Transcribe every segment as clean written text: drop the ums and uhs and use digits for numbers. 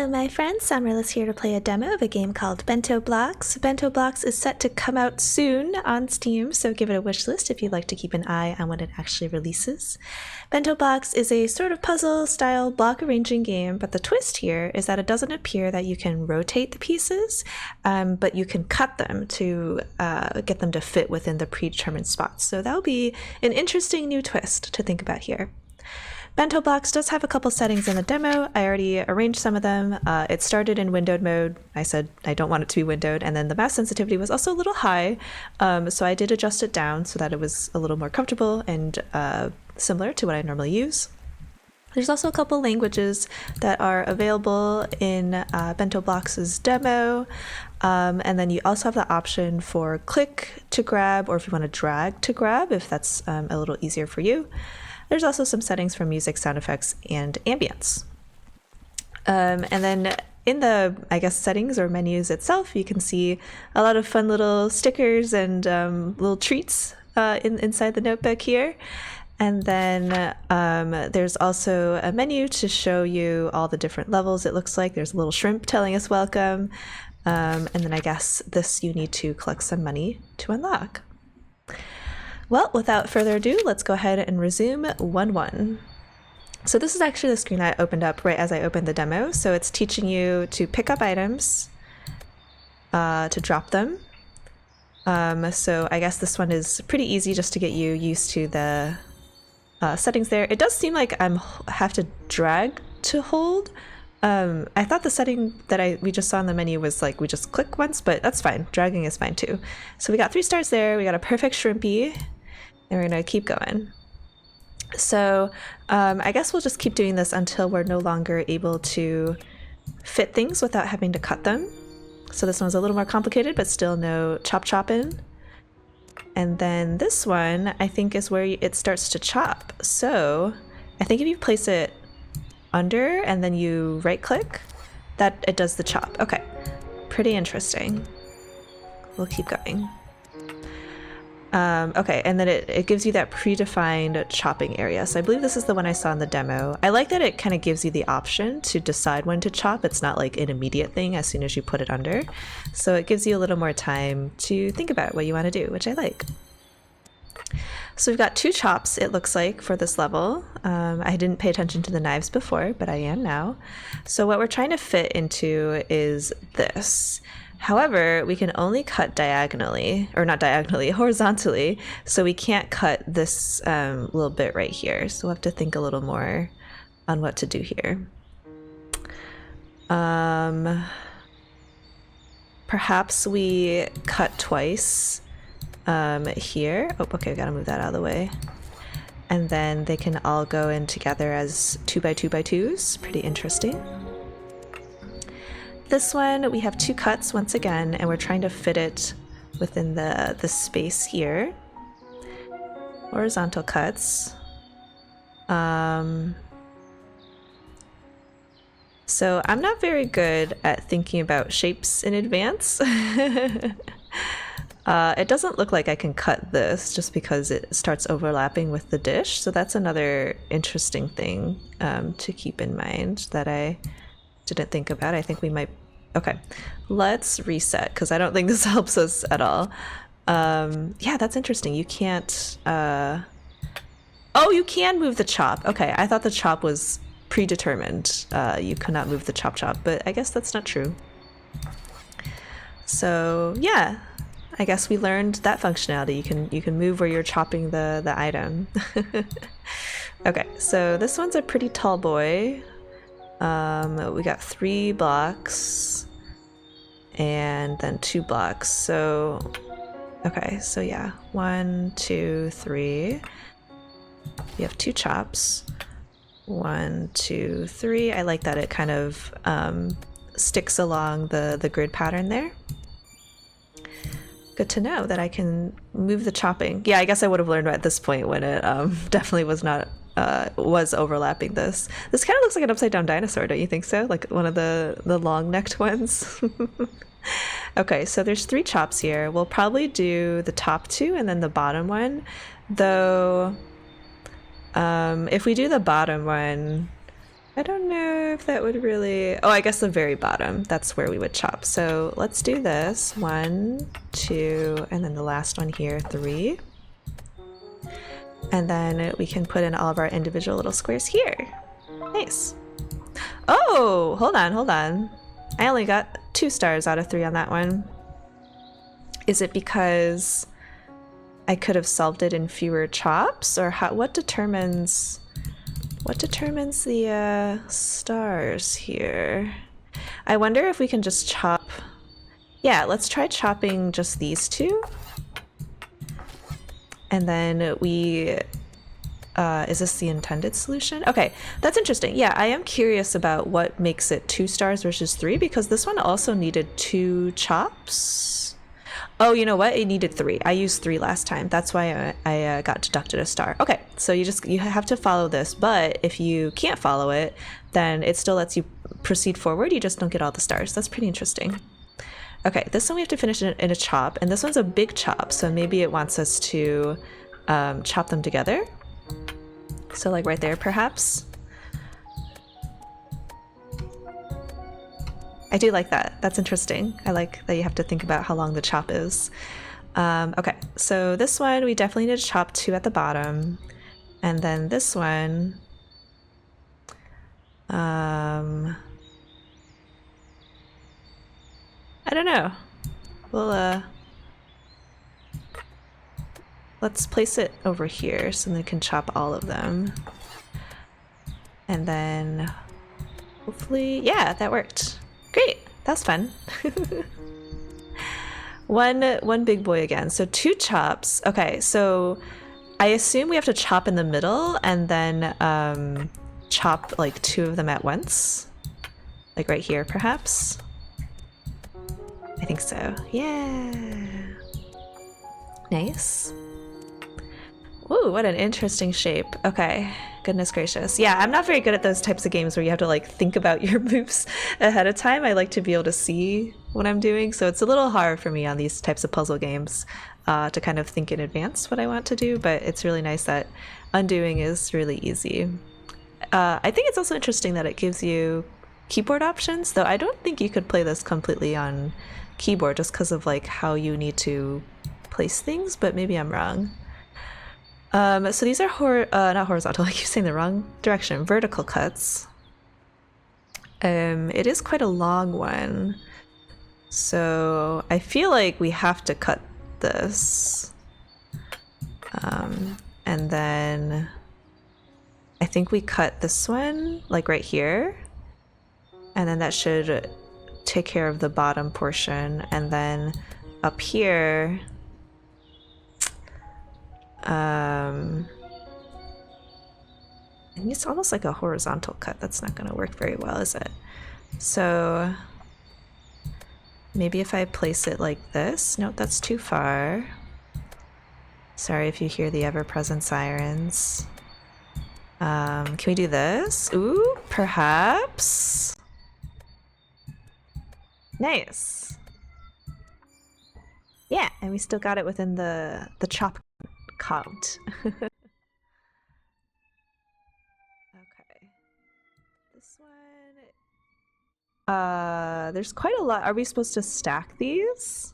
Hello my friends, SAmaryllis here to play a demo of a game called Bento. Bento is set to come out soon on Steam, so give it a wish list if you'd like to keep an eye on when it actually releases. Bento is a sort of puzzle-style block arranging game, but the twist here is that it doesn't appear that you can rotate the pieces, but you can cut them to get them to fit within the predetermined spots. So that'll be an interesting new twist to think about here. Bento does have a couple settings in the demo. I already arranged some of them. It started in windowed mode. I said I don't want it to be windowed, and then the mouse sensitivity was also a little high, so I did adjust it down so that it was a little more comfortable and similar to what I normally use. There's also a couple languages that are available in Bento demo, and then you also have the option for click to grab, or if you want to drag to grab, if that's a little easier for you. There's also some settings for music, sound effects, and ambience. And then in the, settings or menus itself, you can see a lot of fun little stickers and little treats inside the notebook here. And then there's also a menu to show you all the different levels it looks like. There's a little shrimp telling us welcome. And then I guess this you need to collect some money to unlock. Well, without further ado, let's go ahead and resume 1-1. So this is actually the screen I opened up right as I opened the demo. So it's teaching you to pick up items, to drop them. So I guess this one is pretty easy just to get you used to the settings there. It does seem like I have to drag to hold. I thought the setting that we just saw in the menu was like we just click once, but that's fine. Dragging is fine too. So we got 3 stars there. We got a perfect shrimpy. And we're going to keep going. So I guess we'll just keep doing this until we're no longer able to fit things without having to cut them. So this one's a little more complicated, but still no chopping. And then this one, I think, is where it starts to chop. So I think if you place it under and then you right click, that it does the chop. Okay, pretty interesting. We'll keep going. Okay, and then it gives you that predefined chopping area. So I believe this is the one I saw in the demo. I like that it kind of gives you the option to decide when to chop. It's not like an immediate thing as soon as you put it under. So it gives you a little more time to think about what you want to do, which I like. So we've got 2 chops, it looks like, for this level. I didn't pay attention to the knives before, but I am now. So what we're trying to fit into is this. However, we can only cut diagonally, or not diagonally, horizontally, so we can't cut this little bit right here. So we'll have to think a little more on what to do here. Perhaps we cut twice here. Oh, okay, I gotta move that out of the way. And then they can all go in together as 2x2x2s. Pretty interesting. This one, we have 2 cuts once again, and we're trying to fit it within the space here. Horizontal cuts. So I'm not very good at thinking about shapes in advance. It doesn't look like I can cut this just because it starts overlapping with the dish. So that's another interesting thing to keep in mind that I didn't think about. I think we might. Okay, let's reset because I don't think this helps us at all. Yeah, that's interesting. You can't. Oh, you can move the chop. Okay, I thought the chop was predetermined. You could not move the chop, but I guess that's not true. So yeah, I guess we learned that functionality. You can move where you're chopping the item. Okay, so this one's a pretty tall boy. We got 3 blocks and then 2 blocks. So, okay, so yeah, 1, 2, 3. We have 2 chops. 1, 2, 3. I like that it kind of sticks along the grid pattern there. Good to know that I can move the chopping. Yeah, I guess I would have learned at this point when it definitely was not was overlapping this. This kind of looks like an upside down dinosaur, don't you think so? Like one of the long necked ones. Okay, so there's 3 chops here. We'll probably do the top 2 and then the bottom one, though if we do the bottom one, I don't know if that would really... Oh, I guess the very bottom. That's where we would chop. So let's do this. 1, 2, and then the last one here, 3. And then we can put in all of our individual little squares here. Nice. Oh, hold on, hold on. I only got 2 stars out of 3 on that one. Is it because I could have solved it in fewer chops? Or what determines the stars here? I wonder if we can just chop... Yeah, let's try chopping just these 2. And then we... is this the intended solution? Okay, that's interesting. Yeah, I am curious about what makes it 2 stars versus 3, because this one also needed 2 chops. Oh, you know what? It needed 3. I used 3 last time. That's why I got deducted a star. Okay, so you have to follow this, but if you can't follow it, then it still lets you proceed forward. You just don't get all the stars. That's pretty interesting. Okay, this one we have to finish in a chop, and this one's a big chop, so maybe it wants us to chop them together. So like right there, perhaps. I do like that. That's interesting. I like that you have to think about how long the chop is. Okay, so this one we definitely need to chop 2 at the bottom. And then this one... I don't know. We'll, let's place it over here so they can chop all of them. And then hopefully, yeah, that worked. Great, that's fun. One big boy again. So 2 chops. Okay, so I assume we have to chop in the middle and then chop like 2 of them at once. Like right here, perhaps. I think so. Yeah. Nice. Ooh, what an interesting shape. Okay, goodness gracious. Yeah, I'm not very good at those types of games where you have to like think about your moves ahead of time. I like to be able to see what I'm doing, so it's a little hard for me on these types of puzzle games to kind of think in advance what I want to do, but it's really nice that undoing is really easy. I think it's also interesting that it gives you keyboard options, though I don't think you could play this completely on keyboard just because of like how you need to place things, but maybe I'm wrong. So these are not horizontal, I keep saying the wrong direction, vertical cuts. It is quite a long one, so I feel like we have to cut this. And then I think we cut this one, like right here, and then that should take care of the bottom portion, and then up here, and it's almost like a horizontal cut. That's not going to work very well, is it? So maybe if I place it like this. Nope, that's too far. Sorry if you hear the ever-present sirens. Can we do this? Ooh, perhaps. Nice. Yeah, and we still got it within the chop count. Okay. This one. There's quite a lot. Are we supposed to stack these?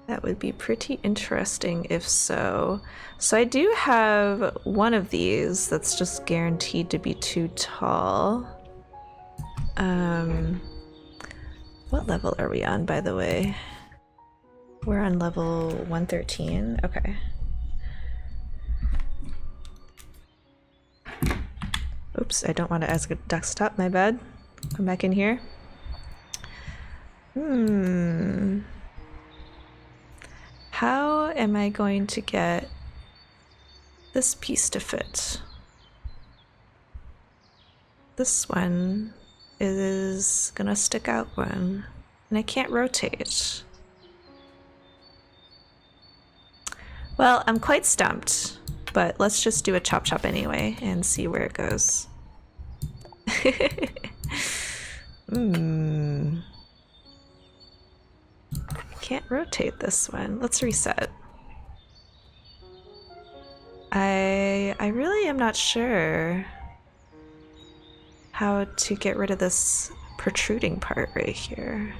That would be pretty interesting if so. So I do have one of these that's just guaranteed to be too tall. What level are we on, by the way? We're on level 113. Okay. Oops, I don't want to ask a desktop, my bad. Come back in here. How am I going to get this piece to fit? This one is gonna stick out one, and I can't rotate. Well, I'm quite stumped, but let's just do a chop chop anyway and see where it goes. I can't rotate this one. Let's reset. I really am not sure. how to get rid of this protruding part right here.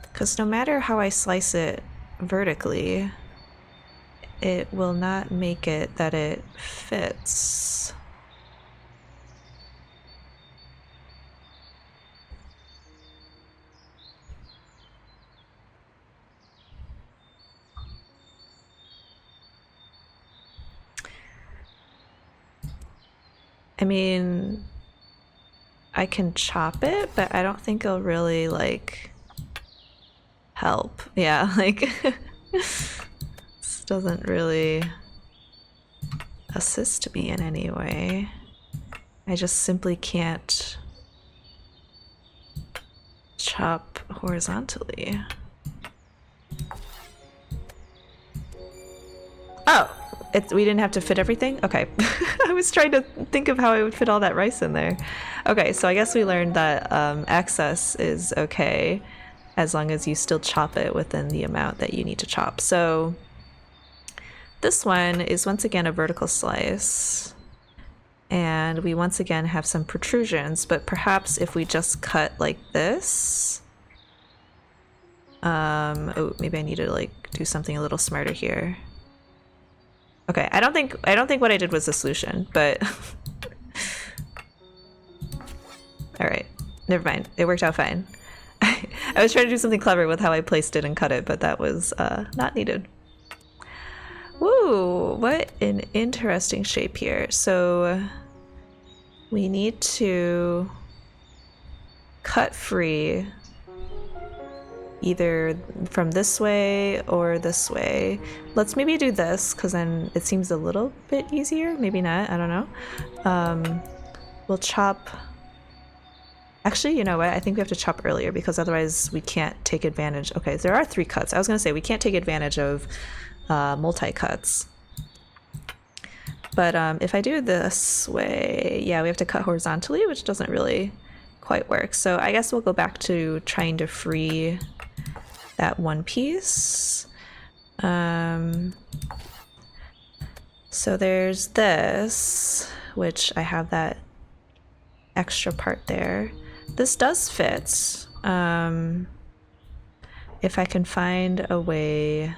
Because no matter how I slice it vertically, it will not make it that it fits. I mean, I can chop it, but I don't think it'll really, like, help. Yeah, like, this doesn't really assist me in any way. I just simply can't chop horizontally. Oh! We didn't have to fit everything? Okay. I was trying to think of how I would fit all that rice in there. Okay, so I guess we learned that excess is okay as long as you still chop it within the amount that you need to chop. So this one is once again a vertical slice. And we once again have some protrusions, but perhaps if we just cut like this... oh, maybe I need to like do something a little smarter here. Okay, I don't think what I did was the solution, but all right, never mind. It worked out fine. I was trying to do something clever with how I placed it and cut it, but that was not needed. Woo! What an interesting shape here. So we need to cut free either from this way or this way. Let's maybe do this, because then it seems a little bit easier. Maybe not, I don't know. We'll chop... Actually, you know what? I think we have to chop earlier, because otherwise we can't take advantage... Okay, there are 3 cuts. I was going to say we can't take advantage of multi-cuts. But if I do this way, yeah, we have to cut horizontally, which doesn't really quite work. So I guess we'll go back to trying to free that one piece. So there's this, which I have that extra part there. This does fit. If I can find a way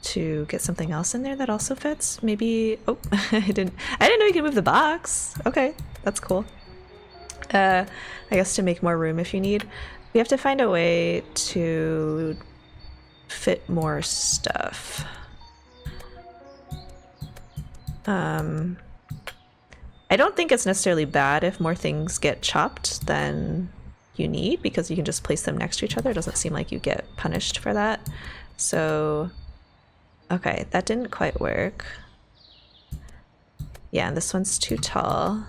to get something else in there that also fits, maybe... Oh, I didn't know you could move the box. Okay, that's cool. I guess to make more room if you need. We have to find a way to fit more stuff. I don't think it's necessarily bad if more things get chopped than you need, because you can just place them next to each other. It doesn't seem like you get punished for that. So, okay, that didn't quite work. Yeah, and this one's too tall.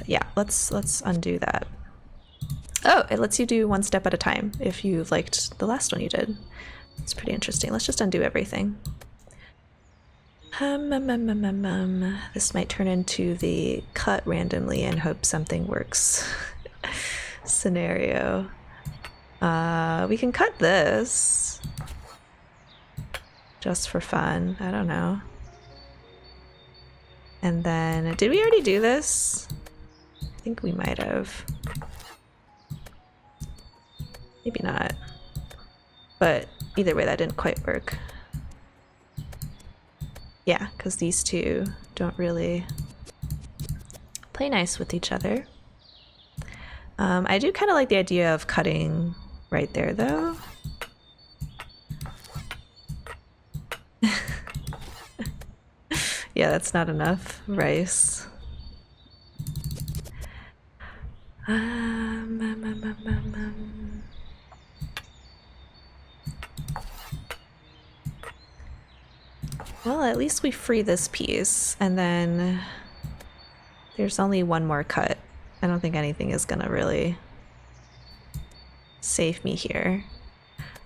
Yeah, let's undo that. Oh, it lets you do one step at a time if you liked the last one you did. It's pretty interesting. Let's just undo everything. This might turn into the cut randomly and hope something works scenario. We can cut this just for fun. I don't know. And then, did we already do this? I think we might have. Maybe not. But either way, that didn't quite work. Yeah, because these two don't really play nice with each other. I do kind of like the idea of cutting right there, though. Yeah, that's not enough rice. Well, at least we free this piece, and then there's only one more cut. I don't think anything is gonna really save me here.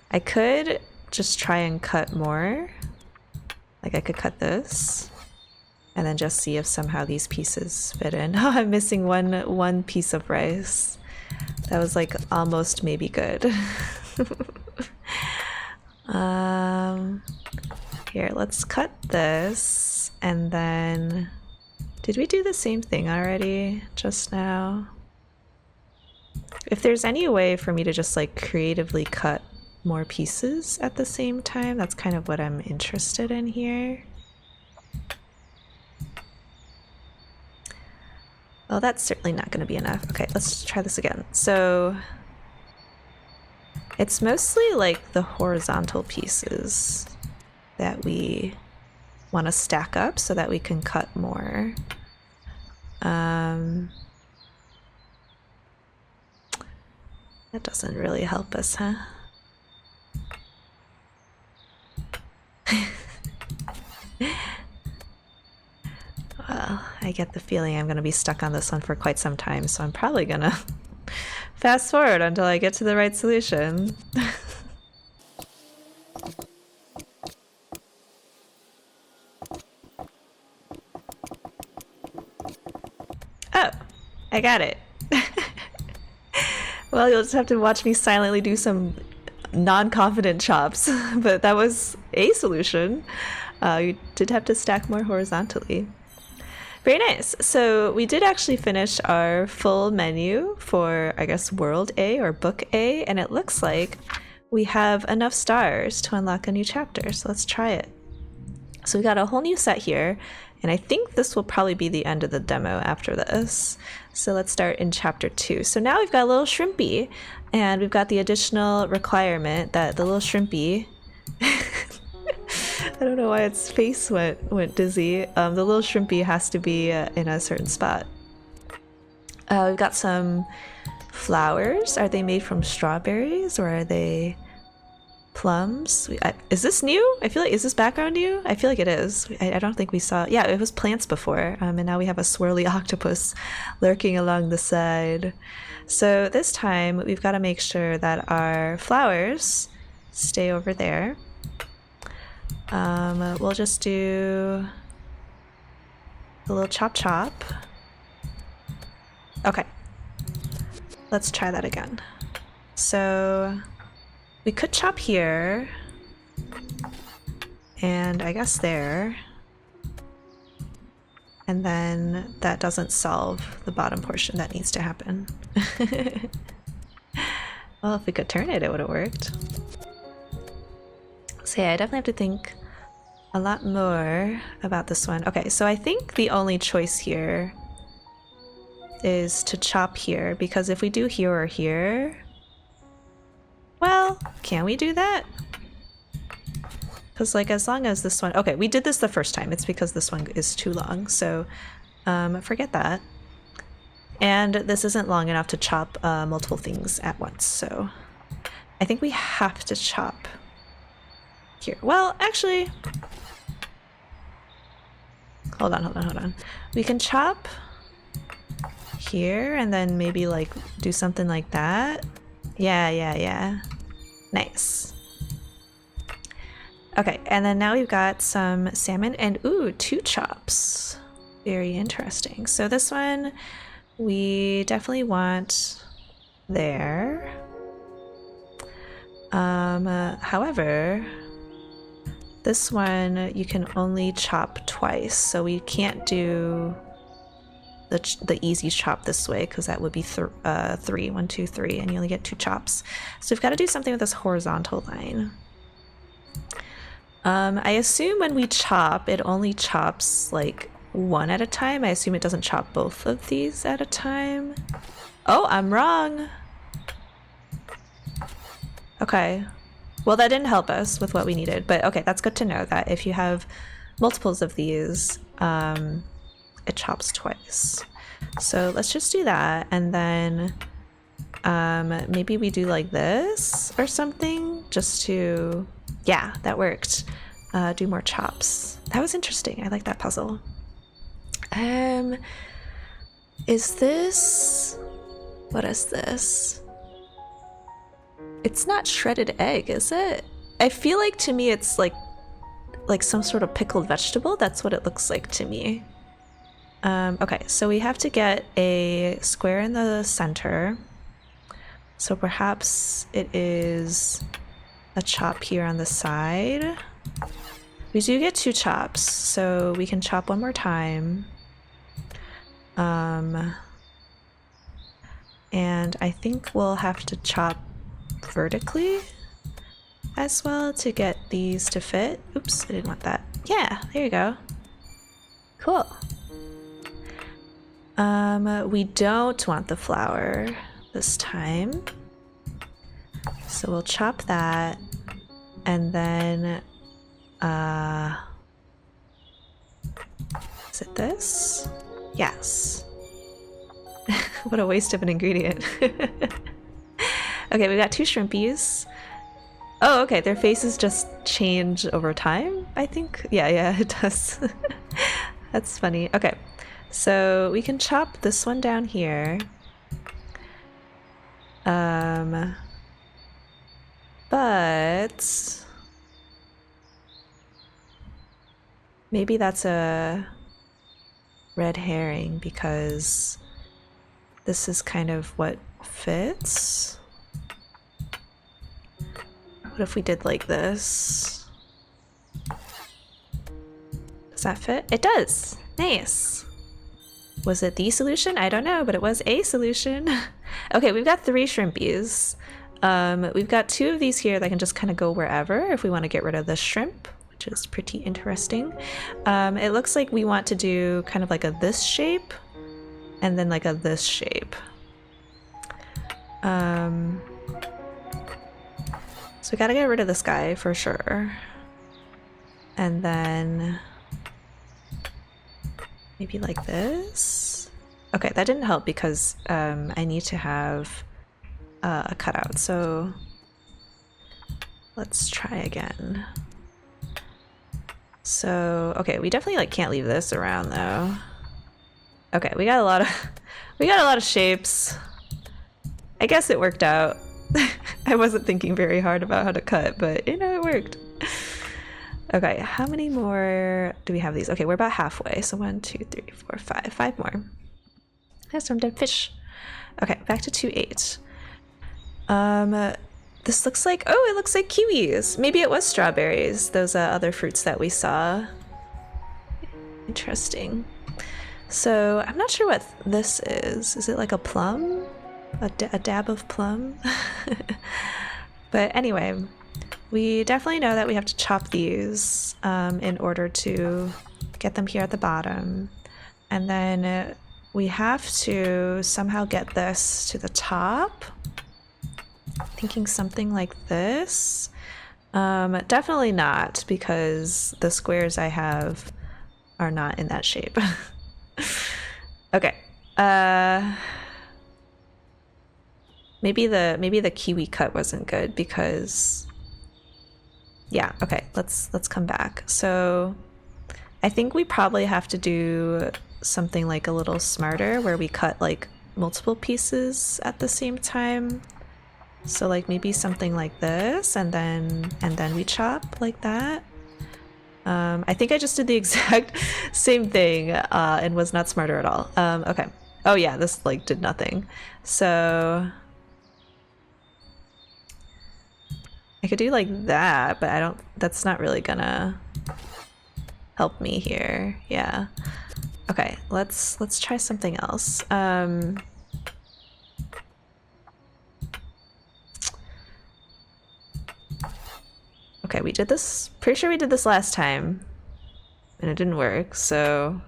I could just try and cut more. Like I could cut this and then just see if somehow these pieces fit in. Oh, I'm missing one piece of rice. That was like almost maybe good. Here, let's cut this and then did we do the same thing already just now? If there's any way for me to just like creatively cut more pieces at the same time, that's kind of what I'm interested in here. Well, that's certainly not going to be enough. Okay, let's try this again. So it's mostly like the horizontal pieces that we want to stack up so that we can cut more. That doesn't really help us, huh? Well, I get the feeling I'm going to be stuck on this one for quite some time, so I'm probably going to fast forward until I get to the right solution. Oh, I got it. Well, you'll just have to watch me silently do some non-confident chops, but that was a solution. You did have to stack more horizontally. Very nice. So we did actually finish our full menu for, I guess, World A or Book A, and it looks like we have enough stars to unlock a new chapter. So let's try it. So we got a whole new set here, and I think this will probably be the end of the demo after this. So let's start in chapter 2. So now we've got a little shrimpy, and we've got the additional requirement that the little shrimpy I don't know why its face went dizzy. The little shrimpy has to be in a certain spot. We've got some flowers. Are they made from strawberries or are they plums? Is this new? I feel like, is this background new? I feel like it is. I don't think we saw, yeah, it was plants before. And now we have a swirly octopus lurking along the side. So this time we've got to make sure that our flowers stay over there. We'll just do a little chop chop. Okay, let's try that again. So we could chop here, and I guess there, and then that doesn't solve the bottom portion that needs to happen. Well, if we could turn it, it would have worked. So yeah, I definitely have to think a lot more about this one. Okay, so I think the only choice here is to chop here, because if we do here or here, well, can we do that? Because like as long as this one, okay, we did this the first time, it's because this one is too long, so forget that. And this isn't long enough to chop multiple things at once, so I think we have to chop here. Well, actually, hold on. We can chop here and then maybe like do something like that. Yeah. Nice. Okay, and then now we've got some salmon and ooh, 2 chops. Very interesting. So this one we definitely want there. However, this one you can only chop twice, so we can't do the easy chop this way because that would be 3. 1, 2, 3, and you only get 2 chops. So we've got to do something with this horizontal line. I assume when we chop, it only chops like one at a time. I assume it doesn't chop both of these at a time. Oh, I'm wrong. Okay. Well, that didn't help us with what we needed, but okay, that's good to know that if you have multiples of these, it chops twice. So let's just do that, and then maybe we do like this or something just to, yeah, that worked. Do more chops. That was interesting. I like that puzzle. Is this, what is this? It's not shredded egg, is it? I feel like to me it's like some sort of pickled vegetable. That's what it looks like to me. Okay, so we have to get a square in the center. So perhaps it is a chop here on the side. We do get 2 chops, so we can chop one more time. And I think we'll have to chop vertically as well to get these to fit. Oops, I didn't want that. Yeah, there you go. Cool. We don't want the flower this time. So we'll chop that, and then, is it this? Yes. What a waste of an ingredient. Okay, we got 2 shrimpies. Oh, okay, their faces just change over time, I think. Yeah, it does. That's funny. Okay, so we can chop this one down here. But maybe that's a red herring because this is kind of what fits. What if we did like this? Does that fit? It does! Nice! Was it the solution? I don't know, but it was a solution. Okay, we've got 3 shrimpies. We've got 2 of these here that can just kind of go wherever if we want to get rid of the shrimp, which is pretty interesting. It looks like we want to do kind of like a this shape and then like a this shape. So we gotta get rid of this guy for sure. And then maybe like this. Okay, that didn't help because I need to have a cutout, so let's try again. So, okay, we definitely like can't leave this around though. Okay, we got a lot of shapes. I guess it worked out. I wasn't thinking very hard about how to cut, but you know, it worked. Okay, how many more do we have these? Okay, we're about halfway. So 1, 2, 3, 4, 5. 5 more. That's some dead fish. Okay, back to 2-8. This looks like, oh, it looks like kiwis. Maybe it was strawberries, those other fruits that we saw. Interesting. So I'm not sure what this is. Is it like a plum? A dab of plum? But anyway, we definitely know that we have to chop these in order to get them here at the bottom. And then we have to somehow get this to the top. Thinking something like this. Definitely not, because the squares I have are not in that shape. Okay. Maybe the kiwi cut wasn't good because yeah, okay, let's come back. So I think we probably have to do something like a little smarter where we cut like multiple pieces at the same time. So like maybe something like this and then we chop like that. I think I just did the exact same thing and was not smarter at all. Okay. Oh yeah, this like did nothing. So I could do like that, but I don't, that's not really gonna help me here. Yeah. Okay, let's try something else. Okay, we did this, pretty sure we did this last time and it didn't work, so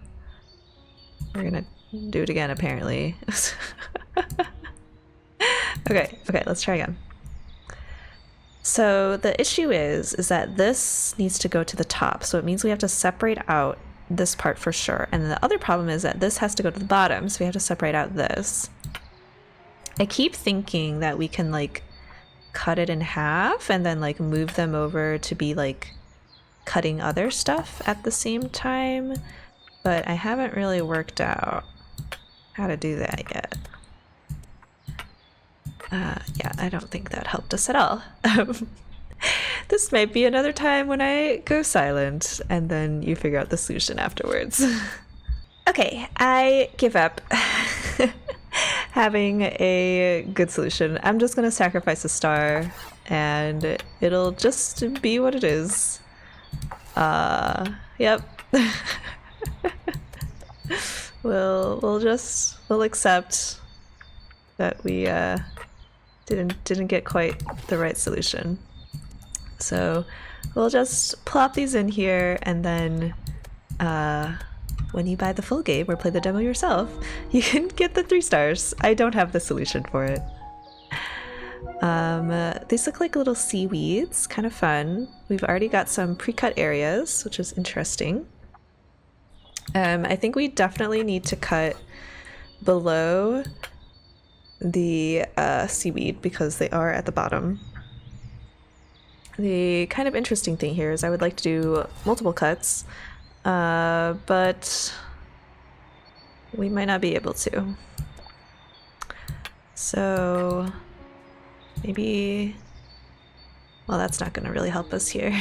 we're gonna do it again apparently. Okay, let's try again. So the issue is that this needs to go to the top, so it means we have to separate out this part for sure. And then the other problem is that this has to go to the bottom, so we have to separate out this. I keep thinking that we can like cut it in half and then like move them over to be like cutting other stuff at the same time, but I haven't really worked out how to do that yet. Yeah, I don't think that helped us at all. This might be another time when I go silent and then you figure out the solution afterwards. Okay, I give up having a good solution. I'm just gonna sacrifice a star and it'll just be what it is. Yep. We'll accept that we didn't get quite the right solution. So we'll just plop these in here, and then when you buy the full game or play the demo yourself, you can get the 3 stars. I don't have the solution for it. These look like little seaweeds, kind of fun. We've already got some pre-cut areas, which is interesting. I think we definitely need to cut below the seaweed because they are at the bottom. The kind of interesting thing here is I would like to do multiple cuts, but we might not be able to. So maybe, well, that's not going to really help us here.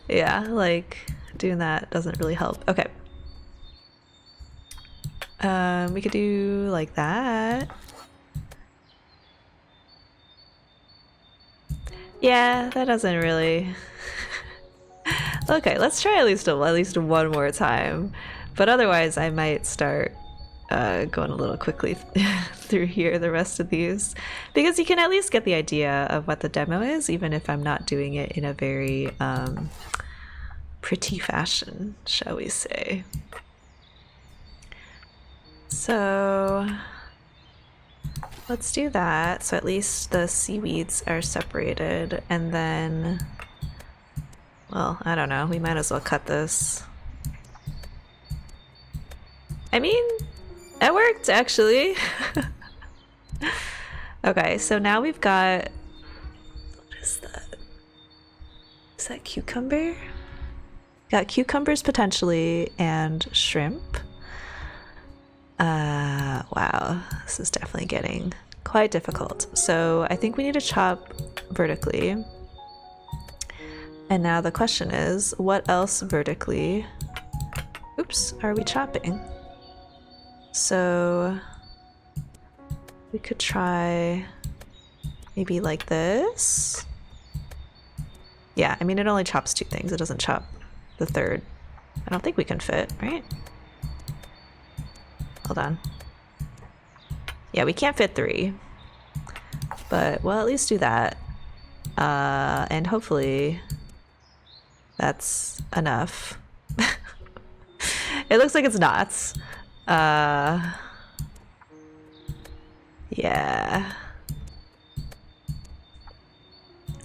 Yeah, like doing that doesn't really help. Okay. We could do like that. Yeah, that doesn't really. Okay, let's try at least one more time. But otherwise, I might start going a little quickly through here, the rest of these, because you can at least get the idea of what the demo is, even if I'm not doing it in a very pretty fashion, shall we say. So let's do that. So at least the seaweeds are separated, and then, well, I don't know, we might as well cut this. I mean, it worked actually. Okay, so now we've got, what is that? Is that cucumber? Got cucumbers potentially and shrimp. Wow, this is definitely getting quite difficult. So I think we need to chop vertically. And now the question is, what else vertically, oops, are we chopping? So we could try maybe like this. Yeah, I mean, it only chops 2 things. It doesn't chop the third. I don't think we can fit, right? Hold on. Yeah, we can't fit 3. But we'll at least do that. And hopefully that's enough. It looks like it's not. Yeah.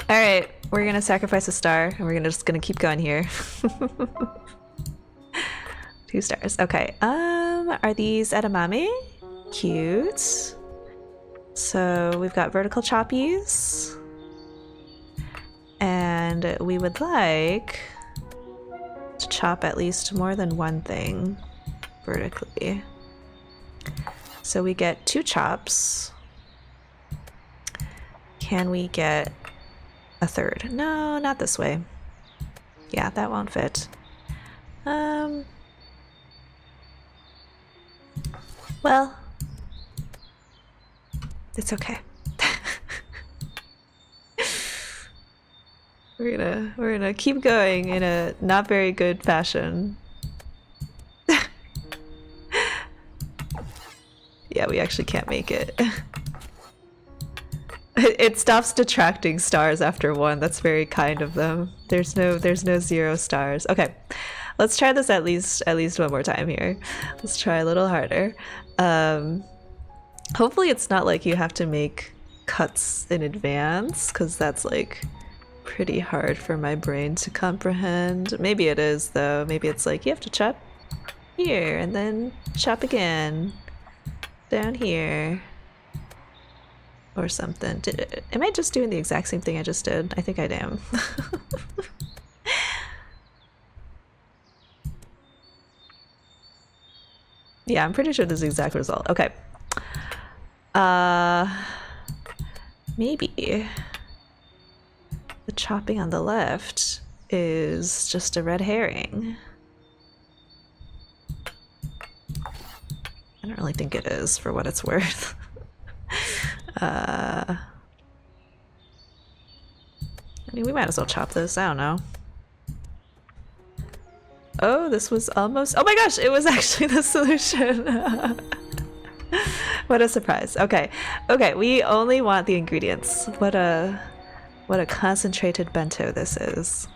Alright, we're gonna sacrifice a star, and we're just gonna keep going here. 2 stars. Okay. Are these edamame? Cute. So we've got vertical choppies. And we would like to chop at least more than 1 thing vertically. So we get 2 chops. Can we get a 3rd? No, not this way. Yeah, that won't fit. Well, it's okay. We're gonna keep going in a not very good fashion. Yeah, we actually can't make it. It stops detracting stars after 1. That's very kind of them. There's no 0 stars. Okay, let's try this at least 1 more time here. Let's try a little harder. Hopefully it's not like you have to make cuts in advance, because that's like pretty hard for my brain to comprehend. Maybe it is though. Maybe it's like you have to chop here and then chop again down here or something. Am I just doing the exact same thing I just did? I think I am. Yeah, I'm pretty sure this is the exact result. Okay. Maybe the chopping on the left is just a red herring. I don't really think it is, for what it's worth. I mean, we might as well chop this. I don't know. Oh, this was almost... Oh my gosh, it was actually the solution. What a surprise. Okay. Okay, we only want the ingredients. What a concentrated bento this is.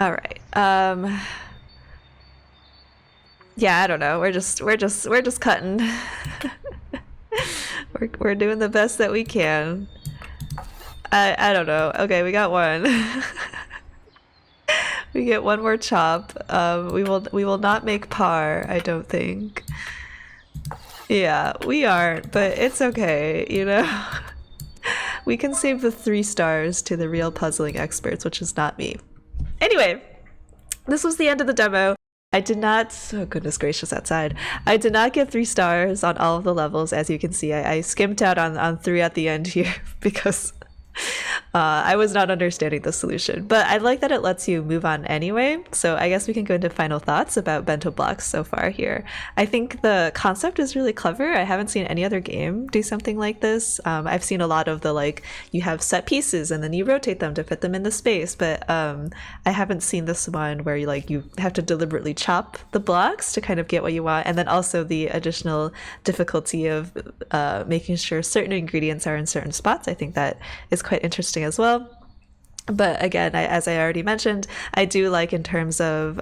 All right. Yeah, I don't know. We're just cutting. we're doing the best that we can. I don't know. Okay, we got one. We get one more chop. We will not make par, I don't think. Yeah, we aren't, but it's okay, you know? We can save the 3 stars to the real puzzling experts, which is not me. Anyway, this was the end of the demo. I did not, oh goodness gracious, outside. I did not get 3 stars on all of the levels, as you can see. I skimped out on 3 at the end here because I was not understanding the solution, but I like that it lets you move on anyway. So I guess we can go into final thoughts about bento blocks so far here. I think the concept is really clever. I haven't seen any other game do something like this. I've seen a lot of the, like, you have set pieces and then you rotate them to fit them in the space, but I haven't seen this one where you have to deliberately chop the blocks to kind of get what you want, and then also the additional difficulty of making sure certain ingredients are in certain spots. I think that is quite interesting as well. But again, as I already mentioned, I do like in terms of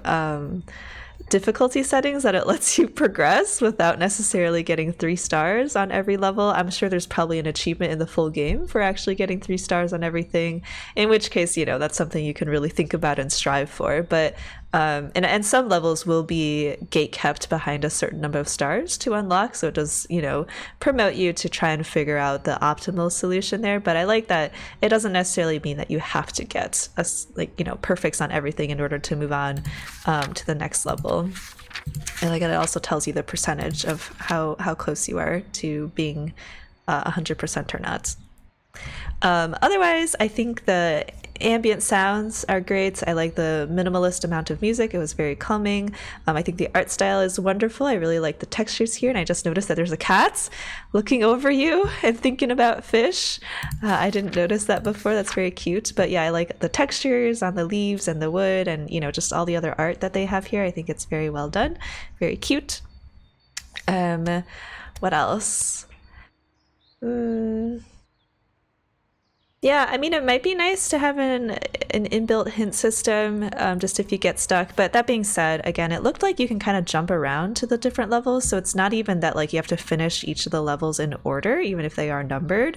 difficulty settings that it lets you progress without necessarily getting 3 stars on every level. I'm sure there's probably an achievement in the full game for actually getting 3 stars on everything, in which case, you know, that's something you can really think about and strive for. But and some levels will be gate kept behind a certain number of stars to unlock, so it does, you know, promote you to try and figure out the optimal solution there. But I like that it doesn't necessarily mean that you have to get perfects on everything in order to move on to the next level. And like, it also tells you the percentage of how close you are to being 100% or not. Otherwise, I think the ambient sounds are great. I like the minimalist amount of music. It was very calming. I think the art style is wonderful. I really like the textures here, and I just noticed that there's a cat looking over you and thinking about fish. I didn't notice that before. That's very cute. But yeah, I like the textures on the leaves and the wood, and, you know, just all the other art that they have here. I think it's very well done, very cute. What else? Yeah, I mean, it might be nice to have an inbuilt hint system, just if you get stuck. But that being said, again, it looked like you can kind of jump around to the different levels. So it's not even that like you have to finish each of the levels in order, even if they are numbered.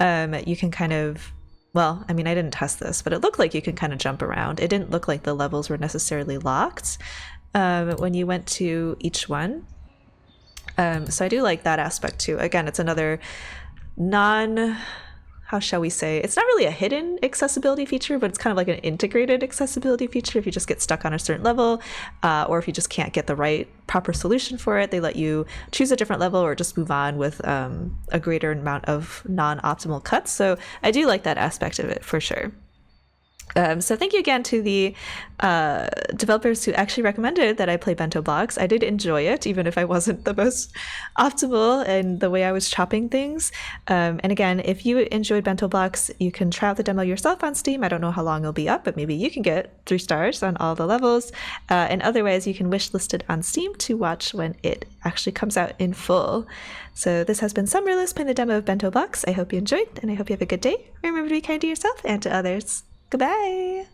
You can kind of, well, I mean, I didn't test this, but it looked like you can kind of jump around. It didn't look like the levels were necessarily locked when you went to each one. So I do like that aspect too. Again, it's another how shall we say, it's not really a hidden accessibility feature, but it's kind of like an integrated accessibility feature. If you just get stuck on a certain level, or if you just can't get the right proper solution for it, they let you choose a different level or just move on with a greater amount of non-optimal cuts. So I do like that aspect of it for sure. So thank you again to the developers who actually recommended that I play Bento blocks. I did enjoy it, even if I wasn't the most optimal in the way I was chopping things. And again, if you enjoyed Bento blocks, you can try out the demo yourself on Steam. I don't know how long it'll be up, but maybe you can get 3 stars on all the levels. And otherwise, you can wishlist it on Steam to watch when it actually comes out in full. So this has been SAmaryllis playing the demo of Bento blocks. I hope you enjoyed, and I hope you have a good day. Remember to be kind to yourself and to others. Goodbye!